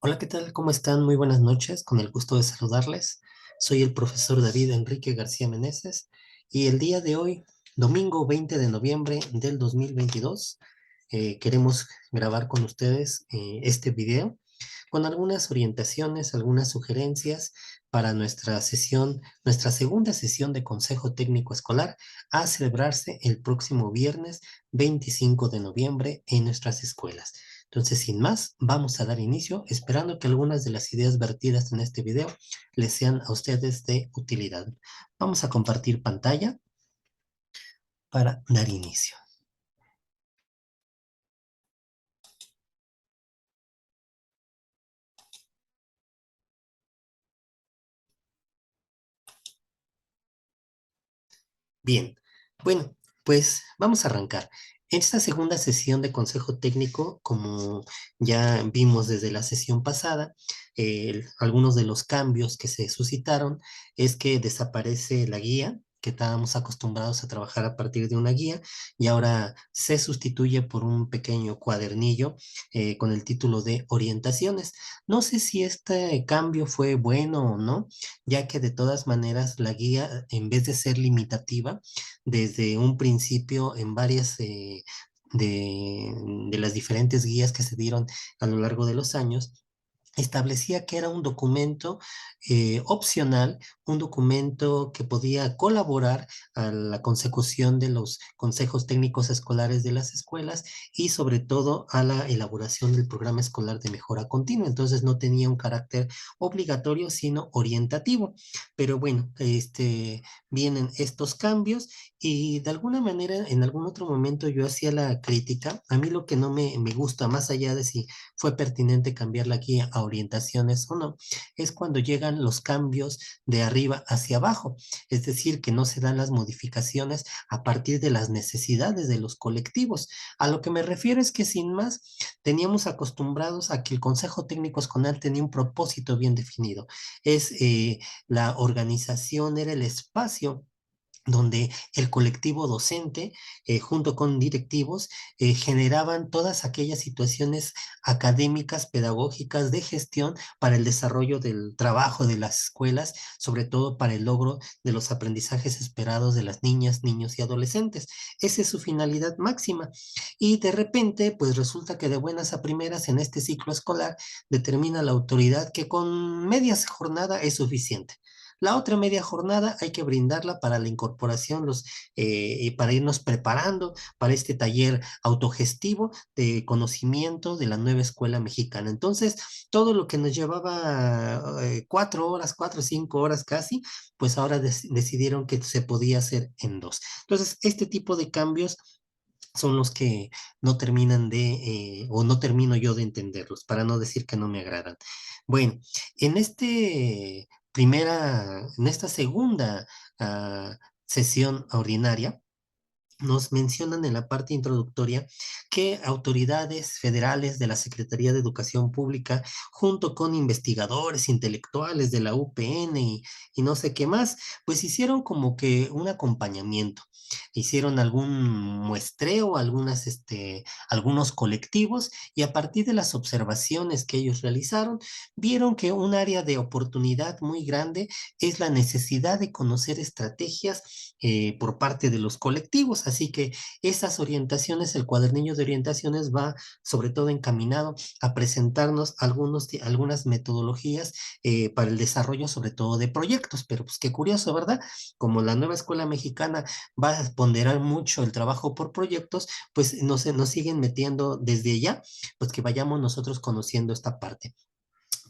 Hola, ¿qué tal? ¿Cómo están? Muy buenas noches, con el gusto de saludarles. Soy el profesor David Enrique García Meneses y el día de hoy, domingo 20 de noviembre del 2022, queremos grabar con ustedes este video con algunas orientaciones, algunas sugerencias para nuestra sesión, nuestra segunda sesión de Consejo Técnico Escolar a celebrarse el próximo viernes 25 de noviembre en nuestras escuelas. Entonces, sin más, vamos a dar inicio, esperando que algunas de las ideas vertidas en este video les sean a ustedes de utilidad. Vamos a compartir pantalla para dar inicio. Bien, bueno, pues vamos a arrancar. Esta segunda sesión de consejo técnico, como ya vimos desde la sesión pasada, algunos de los cambios que se suscitaron es que desaparece la guía, que estábamos acostumbrados a trabajar a partir de una guía, y ahora se sustituye por un pequeño cuadernillo con el título de orientaciones. No sé si este cambio fue bueno o no, ya que de todas maneras la guía, en vez de ser limitativa, desde un principio en varias de las diferentes guías que se dieron a lo largo de los años, establecía que era un documento opcional, un documento que podía colaborar a la consecución de los consejos técnicos escolares de las escuelas y sobre todo a la elaboración del programa escolar de mejora continua. Entonces no tenía un carácter obligatorio, sino orientativo. Pero bueno, vienen estos cambios y de alguna manera en algún otro momento yo hacía la crítica. A mí lo que no me gusta, más allá de si fue pertinente cambiar la guía a orientaciones o no, es cuando llegan los cambios de arriba hacia abajo, es decir, que no se dan las modificaciones a partir de las necesidades de los colectivos. A lo que me refiero es que sin más, teníamos acostumbrados a que el Consejo Técnico Escolar tenía un propósito bien definido. Es la organización, era el espacio donde el colectivo docente, junto con directivos, generaban todas aquellas situaciones académicas, pedagógicas, de gestión para el desarrollo del trabajo de las escuelas, sobre todo para el logro de los aprendizajes esperados de las niñas, niños y adolescentes. Esa es su finalidad máxima. Y de repente, pues resulta que de buenas a primeras en este ciclo escolar determina la autoridad que con media jornada es suficiente. La otra media jornada hay que brindarla para la incorporación, y para irnos preparando para este taller autogestivo de conocimiento de la nueva escuela mexicana. Entonces, todo lo que nos llevaba 4 horas, 4 o 5 horas casi, pues ahora decidieron que se podía hacer en dos. Entonces, este tipo de cambios son los que no terminan o no termino yo de entenderlos, para no decir que no me agradan. Bueno, en en esta segunda sesión ordinaria, nos mencionan en la parte introductoria que autoridades federales de la Secretaría de Educación Pública, junto con investigadores intelectuales de la UPN y no sé qué más, pues hicieron como que un acompañamiento. Hicieron algún muestreo, algunos colectivos, y a partir de las observaciones que ellos realizaron, vieron que un área de oportunidad muy grande es la necesidad de conocer estrategias por parte de los colectivos. Así que esas orientaciones, el cuadernillo de orientaciones va sobre todo encaminado a presentarnos algunas metodologías para el desarrollo sobre todo de proyectos. Pero pues qué curioso, ¿verdad? Como la nueva escuela mexicana va a ponderar mucho el trabajo por proyectos, pues nos siguen metiendo desde ya, pues que vayamos nosotros conociendo esta parte.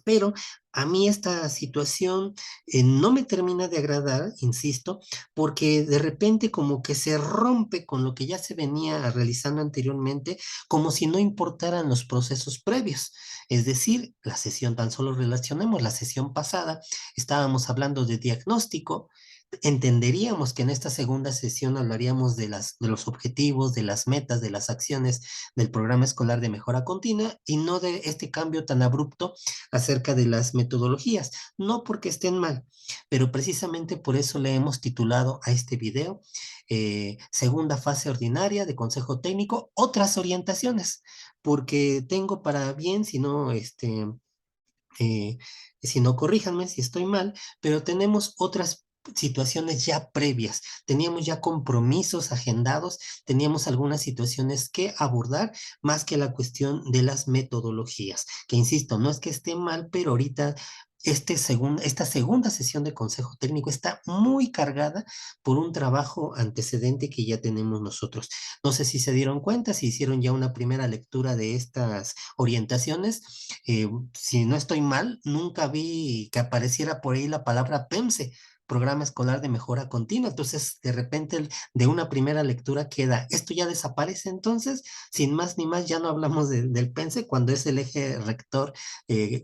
Pero a mí esta situación no me termina de agradar, insisto, porque de repente como que se rompe con lo que ya se venía realizando anteriormente, como si no importaran los procesos previos. Es decir, la sesión, tan solo relacionemos la sesión pasada, estábamos hablando de diagnóstico. Entenderíamos que en esta segunda sesión hablaríamos de los objetivos, de las metas, de las acciones del programa escolar de mejora continua y no de este cambio tan abrupto acerca de las metodologías. No porque estén mal, pero precisamente por eso le hemos titulado a este video Segunda fase ordinaria de Consejo Técnico, otras orientaciones, porque tengo para bien, si no, eh, si no, corríjanme si estoy mal, pero tenemos otras situaciones ya previas, teníamos ya compromisos agendados, teníamos algunas situaciones que abordar más que la cuestión de las metodologías, que insisto, no es que esté mal, pero ahorita esta segunda sesión de consejo técnico está muy cargada por un trabajo antecedente que ya tenemos nosotros. No sé si se dieron cuenta, si hicieron ya una primera lectura de estas orientaciones. Si no estoy mal, nunca vi que apareciera por ahí la palabra PEMSE, Programa Escolar de Mejora Continua. Entonces, de repente, de una primera lectura queda, esto ya desaparece. Entonces, sin más ni más, ya no hablamos del PEMSE cuando es el eje rector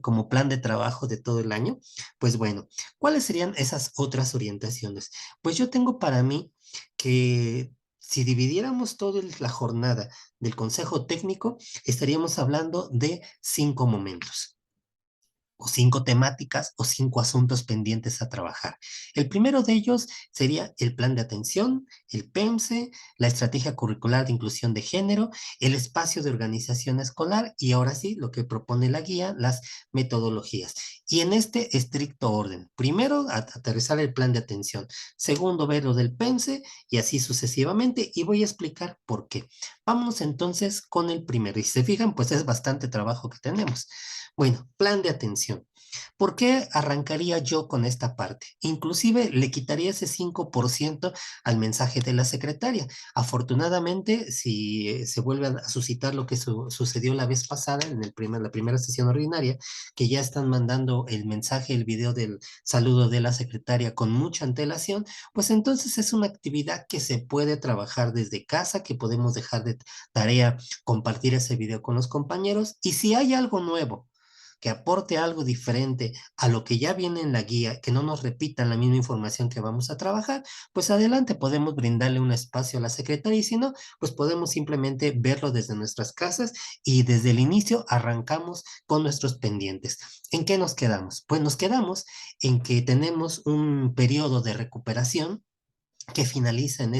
como plan de trabajo de todo el año. Pues bueno, ¿cuáles serían esas otras orientaciones? Pues yo tengo para mí que si dividiéramos toda la jornada del Consejo Técnico, estaríamos hablando de 5 momentos o 5 temáticas o 5 asuntos pendientes a trabajar. El primero de ellos sería el plan de atención, el PEMSE, la estrategia curricular de inclusión de género, el espacio de organización escolar y ahora sí, lo que propone la guía, las metodologías. Y en este estricto orden, primero aterrizar el plan de atención, segundo ver lo del PEMSE y así sucesivamente y voy a explicar por qué. Vámonos entonces con el primero y si se fijan, pues es bastante trabajo que tenemos. Bueno, plan de atención. ¿Por qué arrancaría yo con esta parte? Inclusive le quitaría ese 5% al mensaje de la secretaria. Afortunadamente, si se vuelve a suscitar lo que sucedió la vez pasada en la primera sesión ordinaria, que ya están mandando el mensaje, el video del saludo de la secretaria con mucha antelación, pues entonces es una actividad que se puede trabajar desde casa, que podemos dejar de tarea compartir ese video con los compañeros y si hay algo nuevo que aporte algo diferente a lo que ya viene en la guía, que no nos repitan la misma información que vamos a trabajar, pues adelante podemos brindarle un espacio a la secretaria y si no, pues podemos simplemente verlo desde nuestras casas y desde el inicio arrancamos con nuestros pendientes. ¿En qué nos quedamos? Pues nos quedamos en que tenemos un periodo de recuperación que finaliza en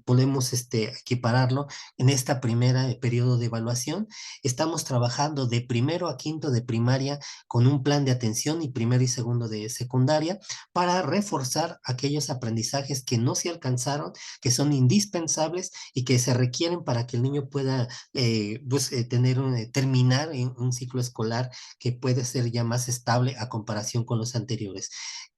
podemos equipararlo en esta primera periodo de evaluación. Estamos trabajando de primero a quinto de primaria con un plan de atención y primero y segundo de secundaria para reforzar aquellos aprendizajes que no se alcanzaron, que son indispensables y que se requieren para que el niño pueda terminar en un ciclo escolar que puede ser ya más estable a comparación con los anteriores.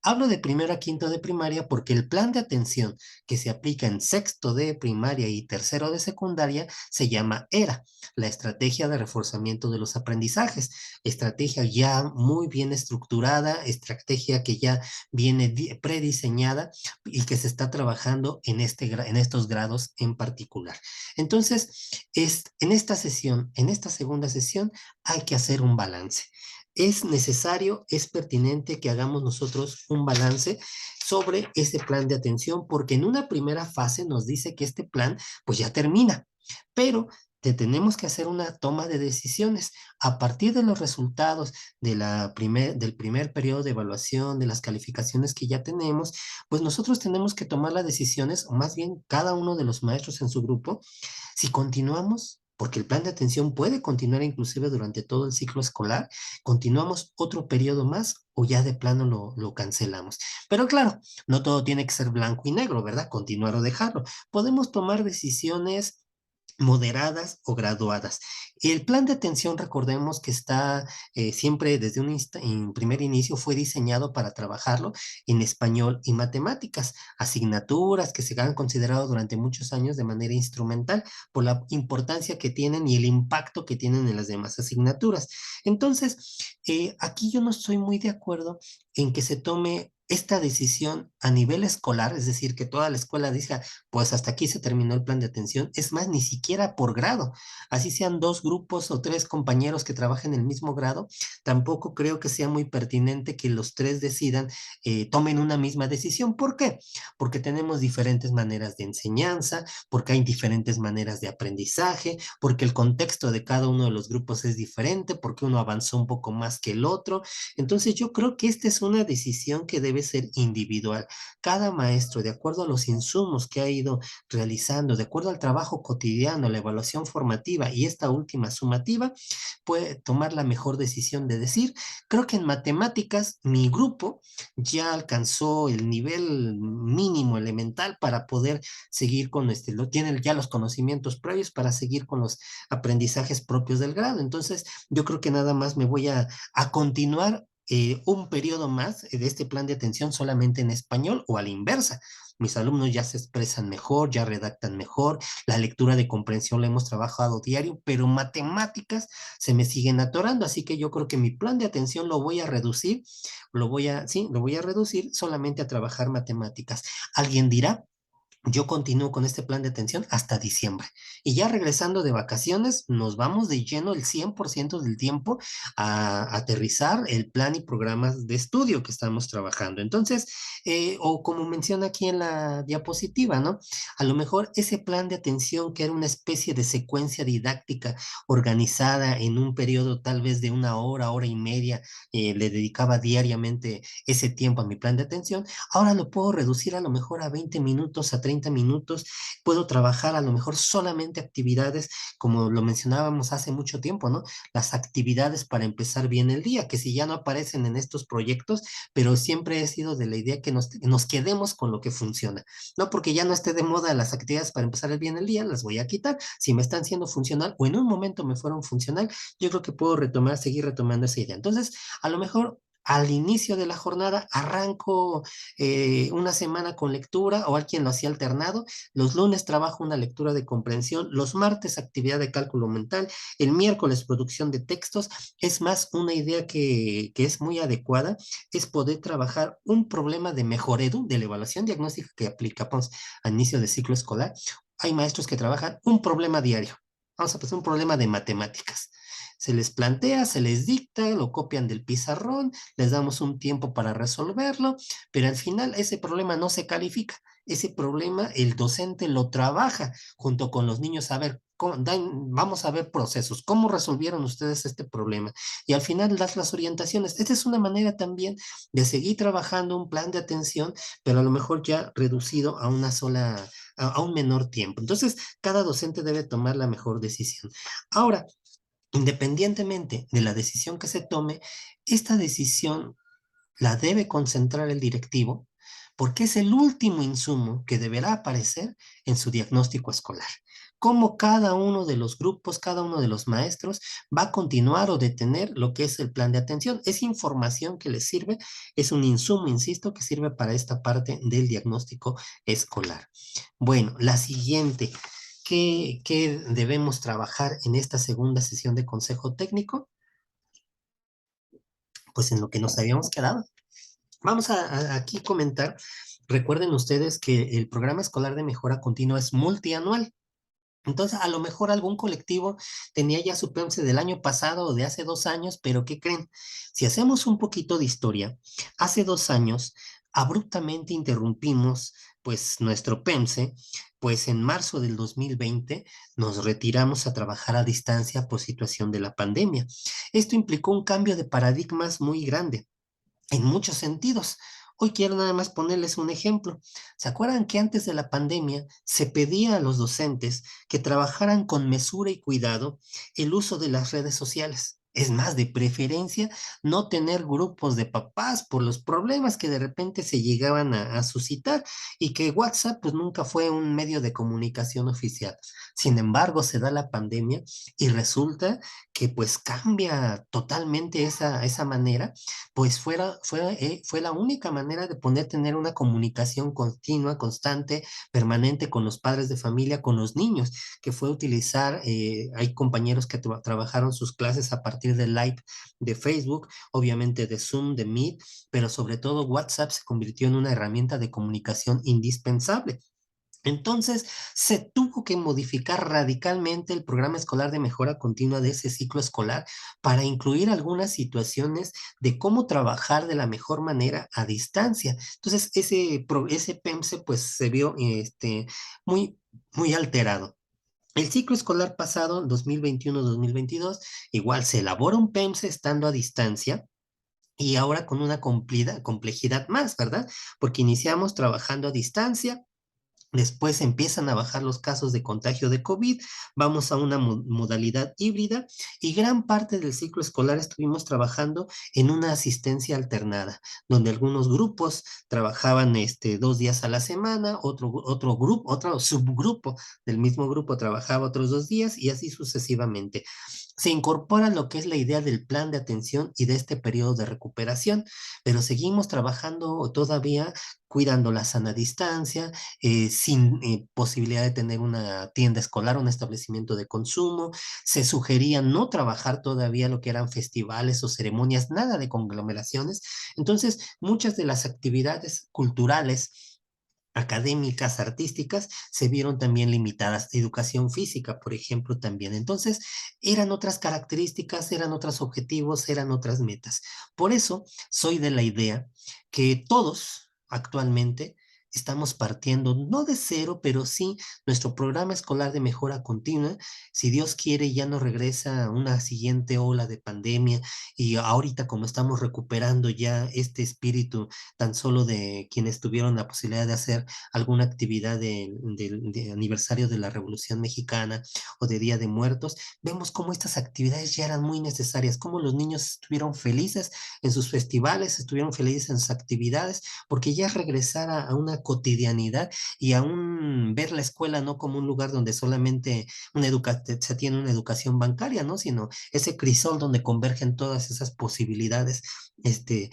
Hablo de primero a quinto de primaria porque el plan de atención que se aplica en sexto de primaria y tercero de secundaria se llama ERA, la estrategia de reforzamiento de los aprendizajes, estrategia ya muy bien estructurada, estrategia que ya viene prediseñada y que se está trabajando en estos grados en particular. Entonces, en esta sesión, en esta segunda sesión, hay que hacer un balance. Es necesario, es pertinente que hagamos nosotros un balance sobre ese plan de atención, porque en una primera fase nos dice que este plan pues ya termina, pero tenemos que hacer una toma de decisiones a partir de los resultados del primer periodo de evaluación, de las calificaciones que ya tenemos, pues nosotros tenemos que tomar las decisiones, o más bien cada uno de los maestros en su grupo, si continuamos, porque el plan de atención puede continuar inclusive durante todo el ciclo escolar, continuamos otro periodo más o ya de plano lo cancelamos. Pero claro, no todo tiene que ser blanco y negro, ¿verdad? Continuar o dejarlo. Podemos tomar decisiones moderadas o graduadas. El plan de atención, recordemos que está siempre desde en primer inicio fue diseñado para trabajarlo en español y matemáticas, asignaturas que se han considerado durante muchos años de manera instrumental por la importancia que tienen y el impacto que tienen en las demás asignaturas. Entonces, aquí yo no estoy muy de acuerdo en que se tome esta decisión a nivel escolar, es decir, que toda la escuela diga, pues hasta aquí se terminó el plan de atención, es más, ni siquiera por grado, así sean 2 grupos o 3 compañeros que trabajen en el mismo grado, tampoco creo que sea muy pertinente que los tres decidan, tomen una misma decisión. ¿Por qué? Porque tenemos diferentes maneras de enseñanza, porque hay diferentes maneras de aprendizaje, porque el contexto de cada uno de los grupos es diferente, porque uno avanzó un poco más que el otro. Entonces yo creo que esta es una decisión que debe ser individual. cada maestro, de acuerdo a los insumos que ha ido realizando, de acuerdo al trabajo cotidiano, la evaluación formativa y esta última sumativa, puede tomar la mejor decisión de decir, creo que en matemáticas mi grupo ya alcanzó el nivel mínimo elemental para poder seguir con tienen ya los conocimientos previos para seguir con los aprendizajes propios del grado. Entonces, yo creo que nada más me voy a continuar un periodo más de este plan de atención solamente en español o a la inversa. Mis alumnos ya se expresan mejor, ya redactan mejor, la lectura de comprensión la hemos trabajado diario, pero matemáticas se me siguen atorando, así que yo creo que mi plan de atención lo voy a reducir, sí, lo voy a reducir solamente a trabajar matemáticas. Alguien dirá, yo continúo con este plan de atención hasta diciembre. Y ya regresando de vacaciones, nos vamos de lleno el 100% del tiempo a aterrizar el plan y programas de estudio que estamos trabajando. Entonces, o como menciona aquí en la diapositiva, ¿no? A lo mejor ese plan de atención que era una especie de secuencia didáctica organizada en un periodo tal vez de una hora, hora y media, le dedicaba diariamente ese tiempo a mi plan de atención. Ahora lo puedo reducir a lo mejor a 20 minutos, a 30 minutos. Puedo trabajar a lo mejor solamente actividades, como lo mencionábamos hace mucho tiempo, ¿no? Las actividades para empezar bien el día, que si ya no aparecen en estos proyectos, pero siempre he sido de la idea que nos quedemos con lo que funciona. No porque ya no esté de moda las actividades para empezar bien el día, las voy a quitar. Si me están siendo funcional o en un momento me fueron funcional, yo creo que puedo retomar, seguir retomando esa idea. Entonces, a lo mejor al inicio de la jornada arranco una semana con lectura o alguien lo hacía alternado. Los lunes trabajo una lectura de comprensión, los martes actividad de cálculo mental, el miércoles producción de textos. Es más, una idea que es muy adecuada es poder trabajar un problema de mejoredu, de la evaluación diagnóstica que aplicamos al inicio del ciclo escolar. Hay maestros que trabajan un problema diario. Vamos a pasar un problema de matemáticas. Se les plantea, se les dicta, lo copian del pizarrón, les damos un tiempo para resolverlo, pero al final ese problema no se califica. Ese problema el docente lo trabaja junto con los niños a ver, vamos a ver procesos, cómo resolvieron ustedes este problema y al final das las orientaciones. Esta es una manera también de seguir trabajando un plan de atención, pero a lo mejor ya reducido a una sola, a un menor tiempo. Entonces, cada docente debe tomar la mejor decisión. Ahora, independientemente de la decisión que se tome, esta decisión la debe concentrar el directivo porque es el último insumo que deberá aparecer en su diagnóstico escolar. Cómo cada uno de los grupos, cada uno de los maestros va a continuar o detener lo que es el plan de atención. Es información que les sirve, es un insumo, insisto, que sirve para esta parte del diagnóstico escolar. Bueno, la siguiente, ¿qué debemos trabajar en esta segunda sesión de consejo técnico? Pues en lo que nos habíamos quedado. Vamos a aquí comentar, recuerden ustedes que el programa escolar de mejora continua es multianual. Entonces, a lo mejor algún colectivo tenía ya su PEMSE del año pasado o de hace 2 años, pero ¿qué creen? Si hacemos un poquito de historia, hace 2 años abruptamente interrumpimos pues nuestro PEMSE, pues en marzo del 2020 nos retiramos a trabajar a distancia por situación de la pandemia. Esto implicó un cambio de paradigmas muy grande en muchos sentidos. Hoy quiero nada más ponerles un ejemplo. ¿Se acuerdan que antes de la pandemia se pedía a los docentes que trabajaran con mesura y cuidado el uso de las redes sociales? Es más, de preferencia, no tener grupos de papás por los problemas que de repente se llegaban a suscitar y que WhatsApp pues nunca fue un medio de comunicación oficial. Sin embargo, se da la pandemia y resulta que pues cambia totalmente esa manera pues fue la única manera de poder tener una comunicación continua, constante, permanente con los padres de familia, con los niños, que fue utilizar, hay compañeros que trabajaron sus clases a partir de Live de Facebook, obviamente de Zoom, de Meet, pero sobre todo WhatsApp se convirtió en una herramienta de comunicación indispensable. Entonces, se tuvo que modificar radicalmente el programa escolar de mejora continua de ese ciclo escolar para incluir algunas situaciones de cómo trabajar de la mejor manera a distancia. Entonces, ese PEMSE pues se vio muy, muy alterado. El ciclo escolar pasado, 2021-2022, igual se elabora un PEMSE estando a distancia y ahora con una complejidad más, ¿verdad? Porque iniciamos trabajando a distancia. Después empiezan a bajar los casos de contagio de COVID, vamos a una modalidad híbrida y gran parte del ciclo escolar estuvimos trabajando en una asistencia alternada, donde algunos grupos trabajaban 2 días a la semana, otro grupo, otro subgrupo del mismo grupo trabajaba otros 2 días y así sucesivamente. Se incorpora lo que es la idea del plan de atención y de este periodo de recuperación, pero seguimos trabajando todavía cuidando la sana distancia, sin posibilidad de tener una tienda escolar, un establecimiento de consumo. Se sugería no trabajar todavía lo que eran festivales o ceremonias, nada de conglomeraciones. Entonces, muchas de las actividades culturales académicas, artísticas, se vieron también limitadas. Educación física, por ejemplo, también. Entonces, eran otras características, eran otros objetivos, eran otras metas. Por eso, soy de la idea que todos actualmente estamos partiendo, no de cero, pero sí nuestro programa escolar de mejora continua. Si Dios quiere, ya no regresa una siguiente ola de pandemia y ahorita como estamos recuperando ya este espíritu tan solo de quienes tuvieron la posibilidad de hacer alguna actividad de aniversario de la Revolución Mexicana o de Día de Muertos, vemos cómo estas actividades ya eran muy necesarias, cómo los niños estuvieron felices en sus festivales, estuvieron felices en sus actividades, porque ya regresar a una cotidianidad y aún ver la escuela no como un lugar donde solamente se tiene una educación bancaria, ¿no? Sino ese crisol donde convergen todas esas posibilidades de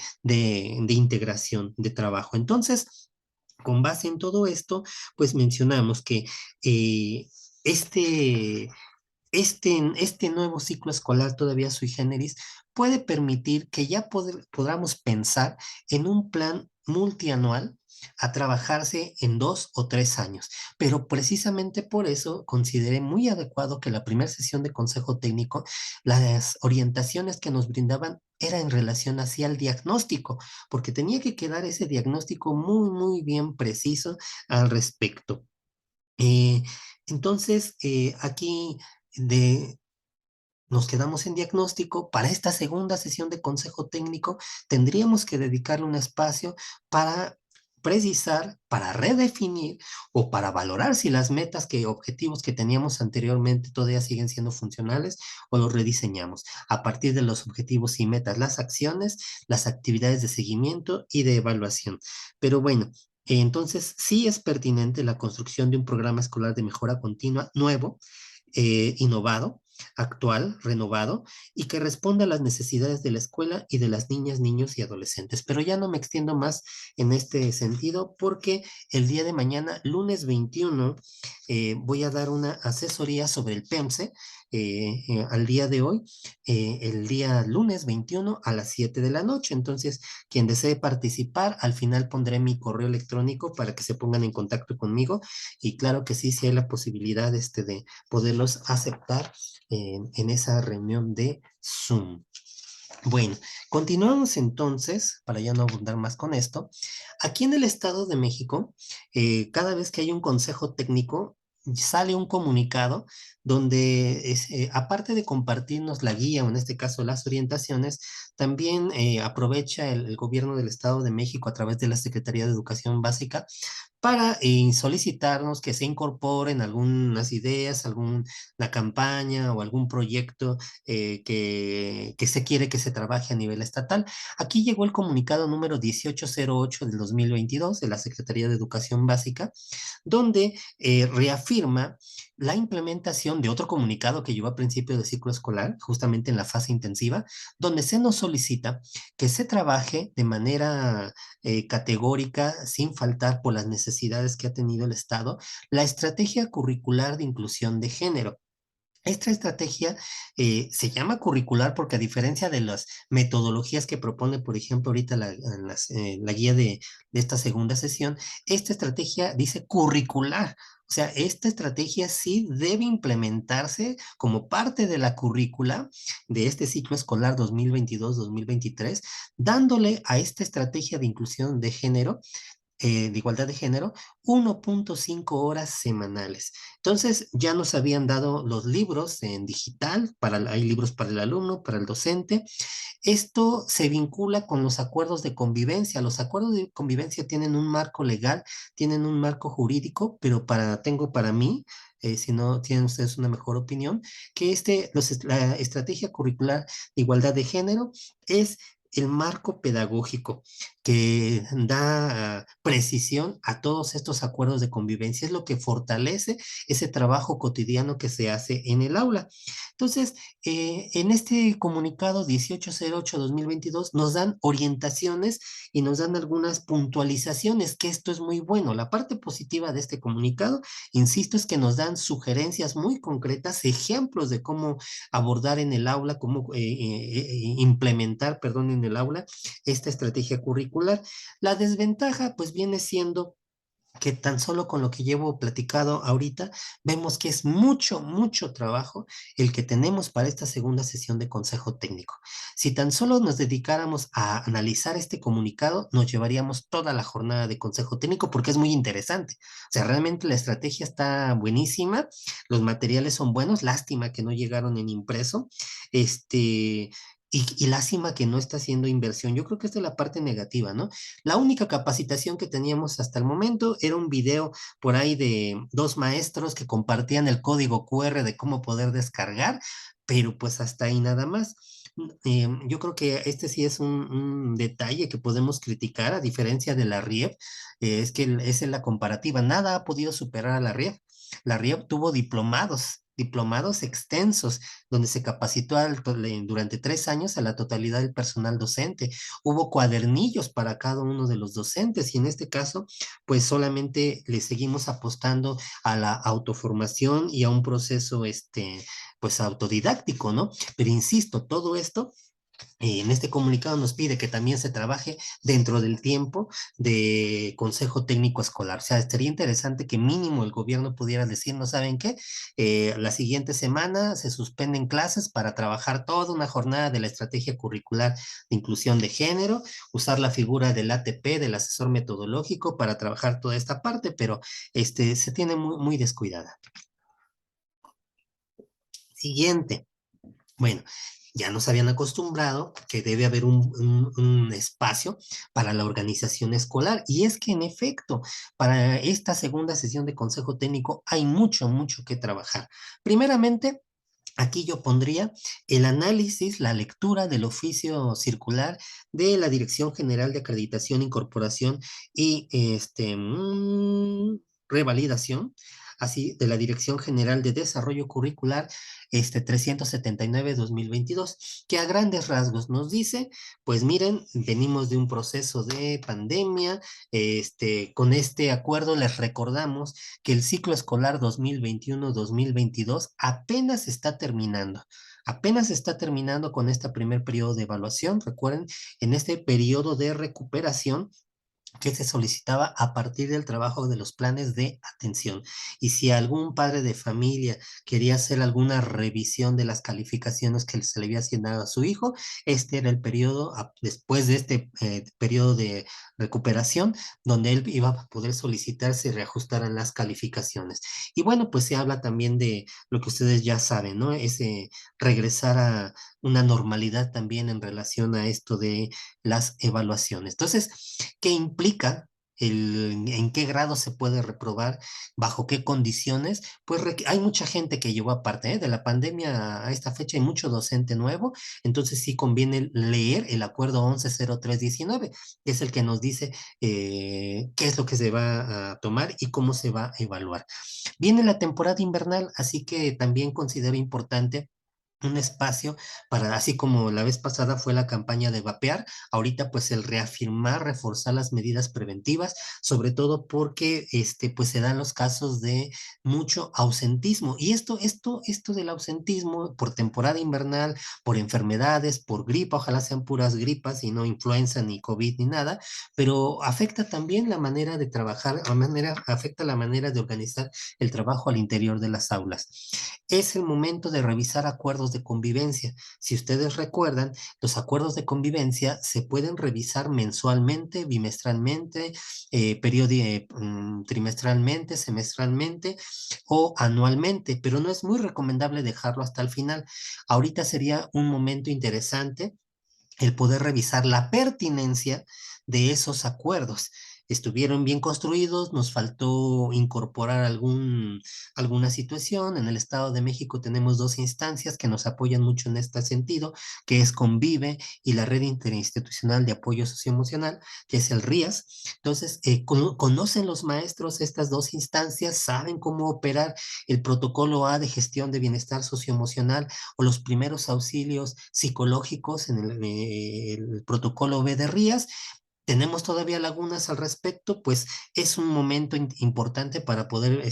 integración de trabajo. Entonces, con base en todo esto, pues mencionamos que eh, este, este nuevo ciclo escolar todavía sui generis puede permitir que ya podamos pensar en un plan multianual a trabajarse en 2 o 3 años. Pero precisamente por eso consideré muy adecuado que la primera sesión de consejo técnico, las orientaciones que nos brindaban era en relación hacia el diagnóstico, porque tenía que quedar ese diagnóstico muy, muy bien preciso al respecto. Eh, entonces, aquí de, nos quedamos en diagnóstico. Para esta segunda sesión de consejo técnico, tendríamos que dedicarle un espacio para precisar, para redefinir o para valorar si las metas objetivos que teníamos anteriormente todavía siguen siendo funcionales o los rediseñamos. A partir de los objetivos y metas, las acciones, las actividades de seguimiento y de evaluación. Pero bueno, entonces sí es pertinente la construcción de un programa escolar de mejora continua nuevo, innovado, actual, renovado y que responda a las necesidades de la escuela y de las niñas, niños y adolescentes. Pero ya no me extiendo más en este sentido porque el día de mañana, lunes 21, voy a dar una asesoría sobre el PEMSE al día de hoy, el día lunes 21 a las 7 de la noche. Entonces, quien desee participar, al final pondré mi correo electrónico para que se pongan en contacto conmigo y claro que sí, si hay la posibilidad de poderlos aceptar en esa reunión de Zoom. Bueno, continuamos entonces, para ya no abundar más con esto. Aquí en el Estado de México, cada vez que hay un consejo técnico, sale un comunicado donde, aparte de compartirnos la guía, o en este caso las orientaciones, también aprovecha el gobierno del Estado de México a través de la Secretaría de Educación Básica para solicitarnos que se incorporen algunas ideas, alguna campaña o algún proyecto que se quiere que se trabaje a nivel estatal. Aquí llegó el comunicado número 1808 del 2022 de la Secretaría de Educación Básica, donde reafirma la implementación de otro comunicado que llevó a principio de ciclo escolar, justamente en la fase intensiva, donde se nos solicita que se trabaje de manera categórica, sin faltar por las necesidades que ha tenido el Estado, la estrategia curricular de inclusión de género. Esta estrategia se llama curricular porque a diferencia de las metodologías que propone, por ejemplo, ahorita la guía de esta segunda sesión, esta estrategia dice curricular. O sea, esta estrategia sí debe implementarse como parte de la currícula de este ciclo escolar 2022-2023, dándole a esta estrategia de inclusión de género de igualdad de género, 1.5 horas semanales. Entonces, ya nos habían dado los libros en digital, hay libros para el alumno, para el docente. Esto se vincula con los acuerdos de convivencia. Los acuerdos de convivencia tienen un marco legal, tienen un marco jurídico, pero tengo para mí, si no tienen ustedes una mejor opinión, que la estrategia curricular de igualdad de género es el marco pedagógico que da precisión a todos estos acuerdos de convivencia. Es lo que fortalece ese trabajo cotidiano que se hace en el aula. Entonces, en este comunicado 1808-2022 nos dan orientaciones y nos dan algunas puntualizaciones, que esto es muy bueno. La parte positiva de este comunicado, insisto, es que nos dan sugerencias muy concretas, ejemplos de cómo abordar en el aula, cómo implementar, perdón, en el aula esta estrategia curricular. La desventaja, pues, viene siendo que tan solo con lo que llevo platicado ahorita, vemos que es mucho, mucho trabajo el que tenemos para esta segunda sesión de consejo técnico. Si tan solo nos dedicáramos a analizar este comunicado, nos llevaríamos toda la jornada de consejo técnico porque es muy interesante. O sea, realmente la estrategia está buenísima, los materiales son buenos, lástima que no llegaron en impreso. Este, y lástima que no está haciendo inversión. Yo creo que esta es la parte negativa, ¿no? La única capacitación que teníamos hasta el momento era un video por ahí de dos maestros que compartían el código QR de cómo poder descargar, pero pues hasta ahí nada más. Yo creo que este sí es un detalle que podemos criticar, a diferencia de la RIEP, es que esa es la comparativa. Nada ha podido superar a la RIEP. La RIEP tuvo diplomados extensos, donde se capacitó durante 3 años a la totalidad del personal docente. Hubo cuadernillos para cada uno de los docentes y en este caso, pues solamente le seguimos apostando a la autoformación y a un proceso, pues autodidáctico, ¿no? Pero insisto, todo esto en este comunicado nos pide que también se trabaje dentro del tiempo de consejo técnico escolar. O sea, estaría interesante que mínimo el gobierno pudiera decir, ¿no saben qué? La siguiente semana se suspenden clases para trabajar toda una jornada de la estrategia curricular de inclusión de género, usar la figura del ATP, del asesor metodológico, para trabajar toda esta parte, pero se tiene muy, muy descuidada. Siguiente. Bueno, ya nos habían acostumbrado que debe haber un espacio para la organización escolar. Y es que en efecto, para esta segunda sesión de consejo técnico hay mucho, mucho que trabajar. Primeramente, aquí yo pondría el análisis, la lectura del oficio circular de la Dirección General de Acreditación, Incorporación y revalidación, así de la Dirección General de Desarrollo Curricular 379-2022, que a grandes rasgos nos dice, pues miren, venimos de un proceso de pandemia, con este acuerdo les recordamos que el ciclo escolar 2021-2022 apenas está terminando. Apenas está terminando con este primer periodo de evaluación. Recuerden, en este periodo de recuperación que se solicitaba a partir del trabajo de los planes de atención. Y si algún padre de familia quería hacer alguna revisión de las calificaciones que se le había asignado a su hijo, este era el periodo, después de este periodo de recuperación, donde él iba a poder solicitar se reajustaran las calificaciones. Y bueno, pues se habla también de lo que ustedes ya saben, ¿no? Ese regresar a una normalidad también en relación a esto de las evaluaciones. Entonces, ¿qué implica? En qué grado se puede reprobar, bajo qué condiciones, pues hay mucha gente que llegó aparte, de la pandemia a esta fecha, hay mucho docente nuevo, entonces sí conviene leer el acuerdo 110319, que es el que nos dice qué es lo que se va a tomar y cómo se va a evaluar. Viene la temporada invernal, así que también considero importante un espacio para, así como la vez pasada fue la campaña de vapear, ahorita pues el reafirmar, reforzar las medidas preventivas, sobre todo porque pues se dan los casos de mucho ausentismo. Y esto del ausentismo por temporada invernal, por enfermedades, por gripa, ojalá sean puras gripas y no influenza ni COVID ni nada, pero afecta también la manera de trabajar, afecta la manera de organizar el trabajo al interior de las aulas. Es el momento de revisar acuerdos acuerdos de convivencia. Si ustedes recuerdan, los acuerdos de convivencia se pueden revisar mensualmente, bimestralmente, trimestralmente, semestralmente o anualmente, pero no es muy recomendable dejarlo hasta el final. Ahorita sería un momento interesante el poder revisar la pertinencia de esos acuerdos. Estuvieron bien construidos, nos faltó incorporar alguna situación. En el Estado de México tenemos dos instancias que nos apoyan mucho en este sentido, que es Convive y la Red Interinstitucional de Apoyo Socioemocional, que es el RIAS. Entonces, conocen los maestros estas dos instancias, saben cómo operar el protocolo A de gestión de bienestar socioemocional o los primeros auxilios psicológicos en el protocolo B de RIAS. Tenemos todavía lagunas al respecto, pues es un momento importante para poder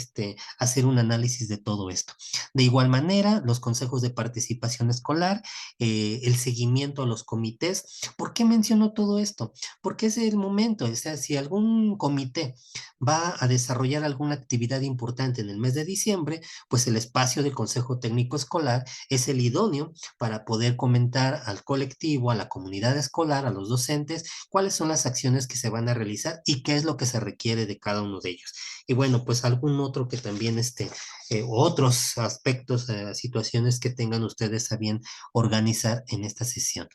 hacer un análisis de todo esto. De igual manera, los consejos de participación escolar, el seguimiento a los comités. ¿Por qué menciono todo esto? Porque es el momento, o sea, si algún comité va a desarrollar alguna actividad importante en el mes de diciembre, pues el espacio del Consejo Técnico Escolar es el idóneo para poder comentar al colectivo, a la comunidad escolar, a los docentes, cuáles son las acciones que se van a realizar y qué es lo que se requiere de cada uno de ellos. Y bueno, pues algún otro que también otros aspectos, situaciones que tengan ustedes a bien organizar en esta sesión.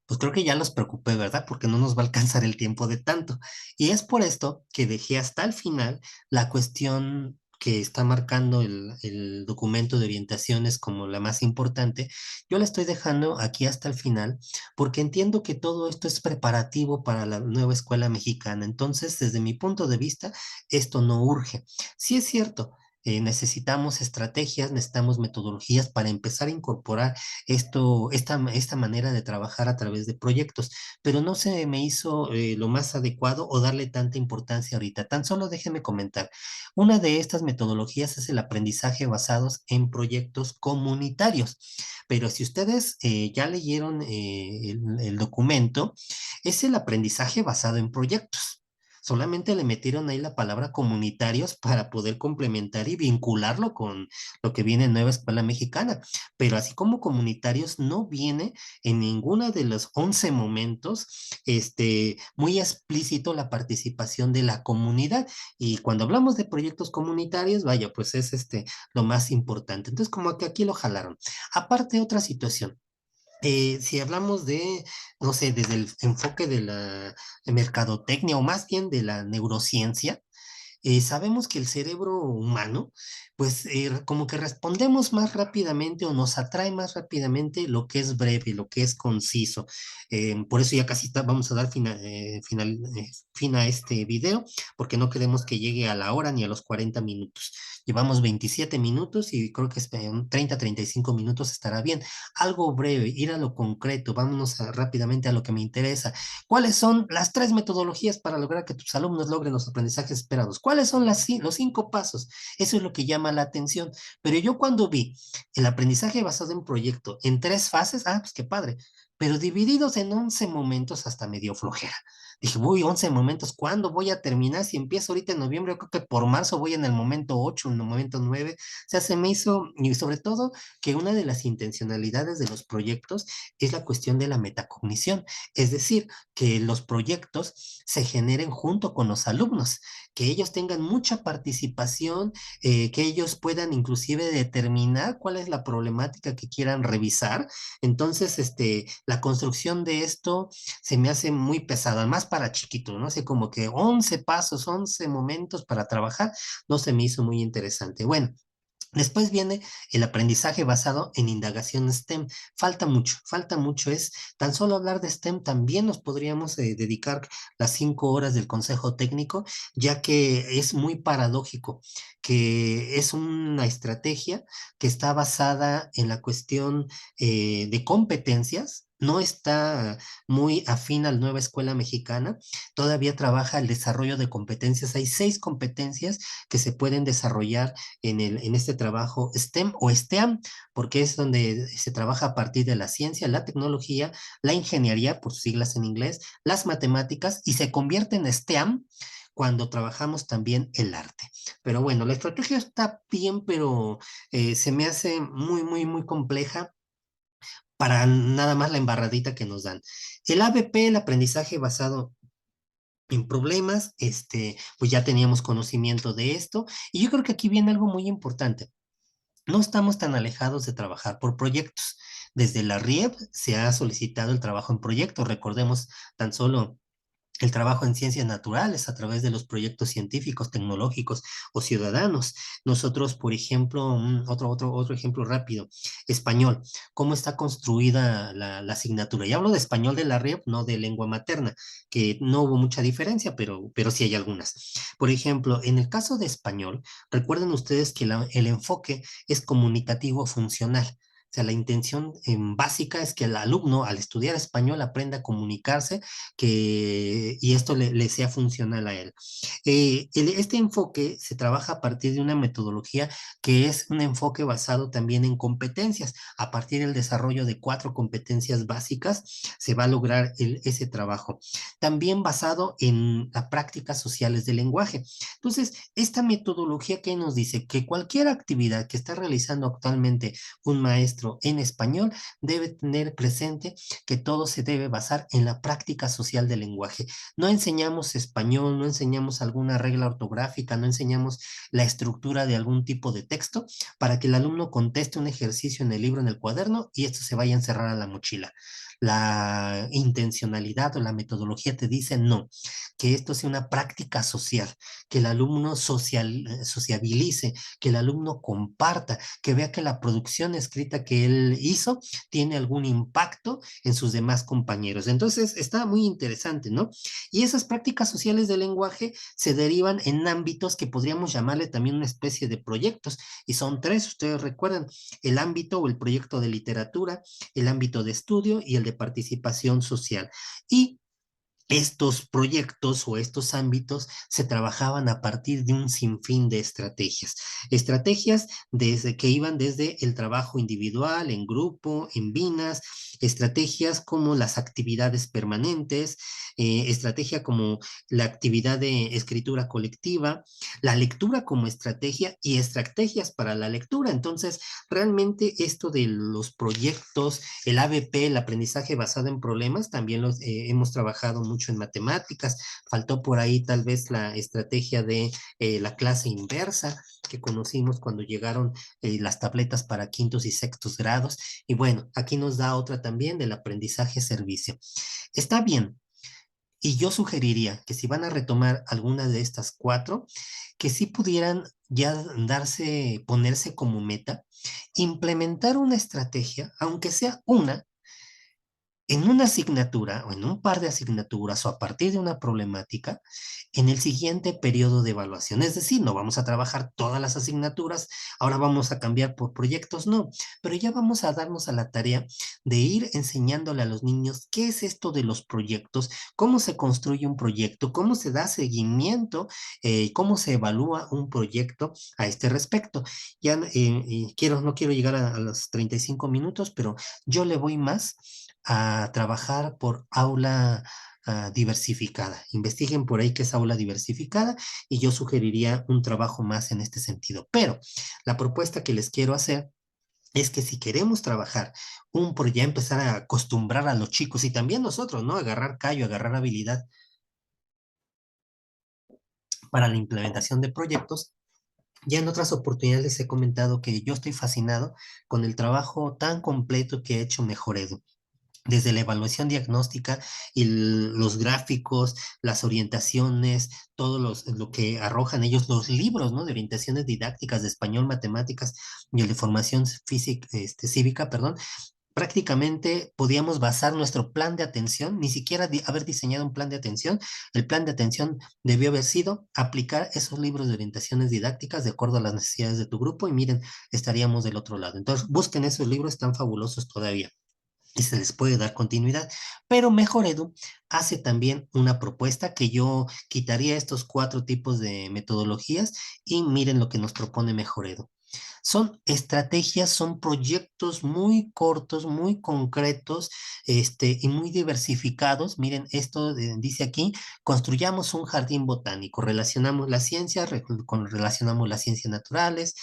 Pues creo que ya los preocupé, ¿verdad? Porque no nos va a alcanzar el tiempo de tanto. Y es por esto que dejé hasta el final la cuestión que está marcando el documento de orientaciones como la más importante. Yo la estoy dejando aquí hasta el final porque entiendo que todo esto es preparativo para la nueva escuela mexicana. Entonces, desde mi punto de vista, esto no urge. Sí es cierto. Necesitamos estrategias, necesitamos metodologías para empezar a incorporar esta manera de trabajar a través de proyectos, pero no se me hizo lo más adecuado o darle tanta importancia ahorita. Tan solo déjenme comentar. Una de estas metodologías es el aprendizaje basados en proyectos comunitarios, pero si ustedes ya leyeron el documento, es el aprendizaje basado en proyectos. Solamente le metieron ahí la palabra comunitarios para poder complementar y vincularlo con lo que viene en Nueva Escuela Mexicana. Pero así como comunitarios no viene en ninguna de los 11 momentos muy explícito la participación de la comunidad. Y cuando hablamos de proyectos comunitarios, vaya, pues es lo más importante. Entonces, como que aquí lo jalaron. Aparte, otra situación. Si hablamos de, no sé, desde el enfoque de la mercadotecnia o más bien de la neurociencia, sabemos que el cerebro humano, pues como que respondemos más rápidamente o nos atrae más rápidamente lo que es breve, lo que es conciso. Por eso ya casi vamos a dar fin a este video, porque no queremos que llegue a la hora ni a los 40 minutos. Llevamos 27 minutos y creo que 35 minutos estará bien. Algo breve, ir a lo concreto, vámonos rápidamente a lo que me interesa. ¿Cuáles son las tres metodologías para lograr que tus alumnos logren los aprendizajes esperados? ¿Cuáles son los 5 pasos? Eso es lo que llama la atención. Pero yo cuando vi el aprendizaje basado en proyecto en 3 fases, pues qué padre, pero divididos en 11 momentos hasta me dio flojera. Dije, uy, 11 momentos, ¿cuándo voy a terminar? Si empiezo ahorita en noviembre, yo creo que por marzo voy en el momento 8, en el momento 9. O sea, se me hizo, y sobre todo que una de las intencionalidades de los proyectos es la cuestión de la metacognición. Es decir, que los proyectos se generen junto con los alumnos, que ellos tengan mucha participación, que ellos puedan inclusive determinar cuál es la problemática que quieran revisar. Entonces, la construcción de esto se me hace muy pesada, más para chiquitos, ¿no? Así como que 11 pasos, 11 momentos para trabajar, no se me hizo muy interesante. Bueno. Después viene el aprendizaje basado en indagación STEM. Falta mucho. Es tan solo hablar de STEM, también nos podríamos dedicar las 5 horas del consejo técnico, ya que es muy paradójico, que es una estrategia que está basada en la cuestión de competencias. No está muy afín a la nueva escuela mexicana, todavía trabaja el desarrollo de competencias. Hay 6 competencias que se pueden desarrollar en este trabajo STEM o STEAM, porque es donde se trabaja a partir de la ciencia, la tecnología, la ingeniería, por sus siglas en inglés, las matemáticas, y se convierte en STEAM cuando trabajamos también el arte. Pero bueno, la estrategia está bien, pero se me hace muy, muy, muy compleja para nada más la embarradita que nos dan. El ABP, el aprendizaje basado en problemas, pues ya teníamos conocimiento de esto, y yo creo que aquí viene algo muy importante. No estamos tan alejados de trabajar por proyectos. Desde la RIEP se ha solicitado el trabajo en proyectos. Recordemos tan solo el trabajo en ciencias naturales a través de los proyectos científicos, tecnológicos o ciudadanos. Nosotros, por ejemplo, otro ejemplo rápido, español, cómo está construida la asignatura. Y hablo de español de la RIEP, no de lengua materna, que no hubo mucha diferencia, pero sí hay algunas. Por ejemplo, en el caso de español, recuerden ustedes que el enfoque es comunicativo funcional. O sea, la intención básica es que el alumno, al estudiar español, aprenda a comunicarse y esto le sea funcional a él. Este enfoque se trabaja a partir de una metodología que es un enfoque basado también en competencias. A partir del desarrollo de 4 competencias básicas se va a lograr ese trabajo. También basado en las prácticas sociales del lenguaje. Entonces, esta metodología que nos dice que cualquier actividad que está realizando actualmente un maestro en español debe tener presente que todo se debe basar en la práctica social del lenguaje. No enseñamos español, no enseñamos alguna regla ortográfica, no enseñamos la estructura de algún tipo de texto para que el alumno conteste un ejercicio en el libro, en el cuaderno, y esto se vaya a encerrar a la mochila. La intencionalidad o la metodología te dice no, que esto sea una práctica social, que el alumno sociabilice, que el alumno comparta, que vea que la producción escrita que él hizo tiene algún impacto en sus demás compañeros. Entonces, está muy interesante, ¿no? Y esas prácticas sociales del lenguaje se derivan en ámbitos que podríamos llamarle también una especie de proyectos, y son 3, ustedes recuerdan, el ámbito o el proyecto de literatura, el ámbito de estudio y el de participación social. Y estos proyectos o estos ámbitos se trabajaban a partir de un sinfín de estrategias. Estrategias desde que iban desde el trabajo individual, en grupo, en binas, estrategias como las actividades permanentes, estrategia como la actividad de escritura colectiva, la lectura como estrategia y estrategias para la lectura. Entonces, realmente esto de los proyectos, el ABP, el aprendizaje basado en problemas, también los hemos trabajado mucho en matemáticas. Faltó por ahí tal vez la estrategia de la clase inversa que conocimos cuando llegaron las tabletas para quintos y sextos grados. Y bueno, aquí nos da otra también del aprendizaje servicio. Está bien. Y yo sugeriría que si van a retomar alguna de estas 4, que sí pudieran ya ponerse como meta, implementar una estrategia, aunque sea una, en una asignatura o en un par de asignaturas o a partir de una problemática en el siguiente periodo de evaluación. Es decir, no vamos a trabajar todas las asignaturas, ahora vamos a cambiar por proyectos, no, pero ya vamos a darnos a la tarea de ir enseñándole a los niños qué es esto de los proyectos, cómo se construye un proyecto, cómo se da seguimiento, cómo se evalúa un proyecto a este respecto. Ya no quiero llegar a los 35 minutos, pero yo le voy más a trabajar por aula diversificada. Investiguen por ahí qué es aula diversificada y yo sugeriría un trabajo más en este sentido. Pero la propuesta que les quiero hacer es que si queremos trabajar ya empezar a acostumbrar a los chicos y también nosotros, ¿no? Agarrar callo, agarrar habilidad para la implementación de proyectos. Ya en otras oportunidades les he comentado que yo estoy fascinado con el trabajo tan completo que ha hecho Mejoredu desde la evaluación diagnóstica y los gráficos, las orientaciones, lo que arrojan ellos, los libros, ¿no? De orientaciones didácticas de español, matemáticas y el de formación física, cívica, perdón. Prácticamente podíamos basar nuestro plan de atención, ni siquiera haber diseñado un plan de atención. El plan de atención debió haber sido aplicar esos libros de orientaciones didácticas de acuerdo a las necesidades de tu grupo y miren, estaríamos del otro lado. Entonces, busquen esos libros, están fabulosos todavía y se les puede dar continuidad. Pero Mejor Edu hace también una propuesta que yo quitaría estos 4 tipos de metodologías y miren lo que nos propone Mejor Edu. Son estrategias, son proyectos muy cortos, muy concretos, y muy diversificados. Miren, esto dice aquí, construyamos un jardín botánico, relacionamos la ciencia, relacionamos las ciencias naturales,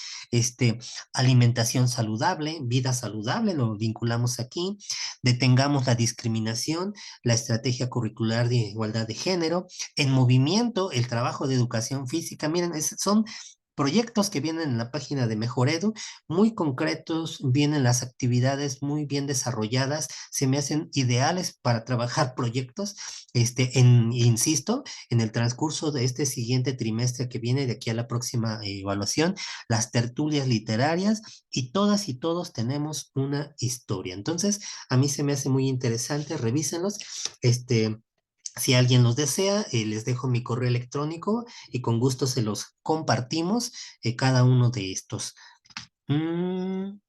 alimentación saludable, vida saludable, lo vinculamos aquí, detengamos la discriminación, la estrategia curricular de igualdad de género, en movimiento, el trabajo de educación física. Miren, son proyectos que vienen en la página de Mejor Edu, muy concretos, vienen las actividades muy bien desarrolladas, se me hacen ideales para trabajar proyectos, insisto, en el transcurso de este siguiente trimestre que viene, de aquí a la próxima evaluación, las tertulias literarias y todas y todos tenemos una historia. Entonces, a mí se me hace muy interesante, revísenlos, si alguien los desea, les dejo mi correo electrónico y con gusto se los compartimos, cada uno de estos. Mm,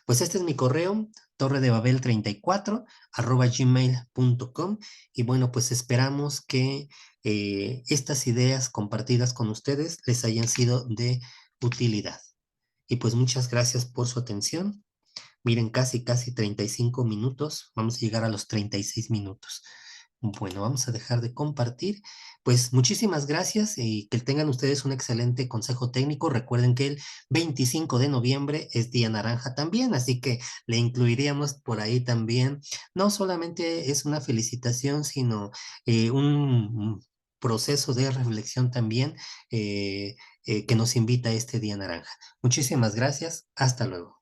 pues este es mi correo, torredebabel34 @gmail.com. Y bueno, pues esperamos que estas ideas compartidas con ustedes les hayan sido de utilidad. Y pues muchas gracias por su atención. Miren, casi 35 minutos. Vamos a llegar a los 36 minutos. Bueno, vamos a dejar de compartir. Pues muchísimas gracias y que tengan ustedes un excelente consejo técnico. Recuerden que el 25 de noviembre es Día Naranja también, así que le incluiríamos por ahí también. No solamente es una felicitación, sino un proceso de reflexión también, que nos invita a este Día Naranja. Muchísimas gracias. Hasta luego.